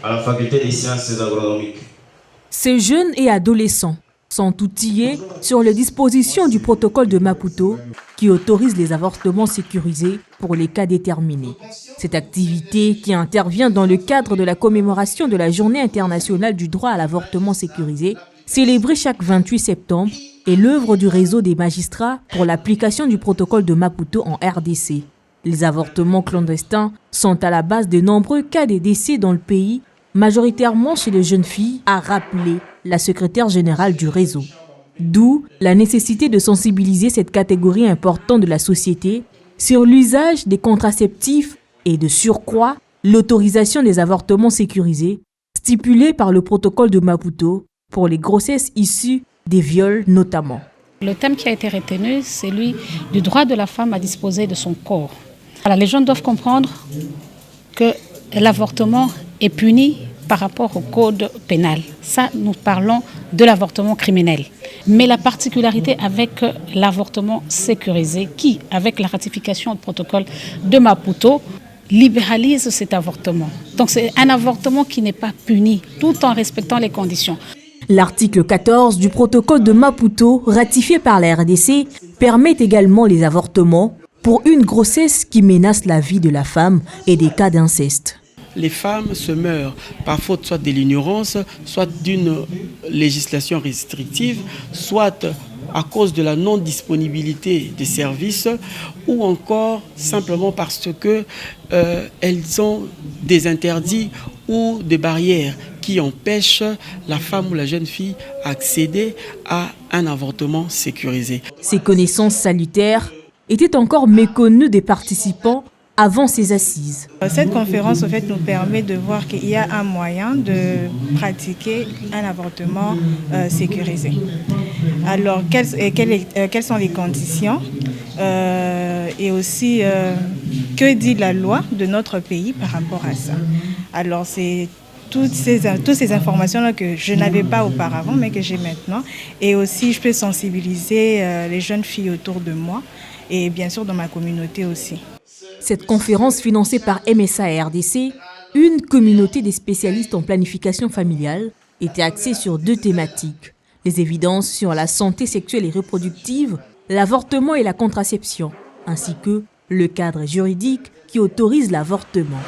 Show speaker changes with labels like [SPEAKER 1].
[SPEAKER 1] à la faculté des sciences agronomiques.
[SPEAKER 2] Ces jeunes et adolescents sont outillés sur les dispositions du protocole de Maputo qui autorise les avortements sécurisés pour les cas déterminés. Cette activité, qui intervient dans le cadre de la commémoration de la Journée internationale du droit à l'avortement sécurisé, célébrée chaque 28 septembre, est l'œuvre du réseau des magistrats pour l'application du protocole de Maputo en RDC. Les avortements clandestins sont à la base de nombreux cas de décès dans le pays, majoritairement chez les jeunes filles, a rappelé la secrétaire générale du réseau. D'où la nécessité de sensibiliser cette catégorie importante de la société sur l'usage des contraceptifs et de surcroît l'autorisation des avortements sécurisés stipulés par le protocole de Maputo pour les grossesses issues des viols notamment.
[SPEAKER 3] Le thème qui a été retenu, c'est celui du droit de la femme à disposer de son corps. Alors, les gens doivent comprendre que l'avortement est puni par rapport au code pénal. Ça, nous parlons de l'avortement criminel. Mais la particularité avec l'avortement sécurisé, qui, avec la ratification du protocole de Maputo, libéralise cet avortement. Donc c'est un avortement qui n'est pas puni, tout en respectant les conditions.
[SPEAKER 2] L'article 14 du protocole de Maputo, ratifié par la RDC, permet également les avortements pour une grossesse qui menace la vie de la femme et des cas d'inceste.
[SPEAKER 4] Les femmes se meurent par faute soit de l'ignorance, soit d'une législation restrictive, soit à cause de la non-disponibilité des services, ou encore simplement parce que elles ont des interdits ou des barrières qui empêchent la femme ou la jeune fille à accéder à un avortement sécurisé.
[SPEAKER 2] Ces connaissances salutaires étaient encore méconnues des participants avant ces assises.
[SPEAKER 5] Cette conférence en fait, nous permet de voir qu'il y a un moyen de pratiquer un avortement sécurisé. Alors, quelles sont les conditions et aussi que dit la loi de notre pays par rapport à ça. Alors, c'est toutes ces informations-là que je n'avais pas auparavant, mais que j'ai maintenant. Et aussi, je peux sensibiliser les jeunes filles autour de moi et bien sûr dans ma communauté aussi.
[SPEAKER 2] Cette conférence financée par MSA RDC, une communauté des spécialistes en planification familiale, était axée sur deux thématiques. Les évidences sur la santé sexuelle et reproductive, l'avortement et la contraception, ainsi que le cadre juridique qui autorise l'avortement.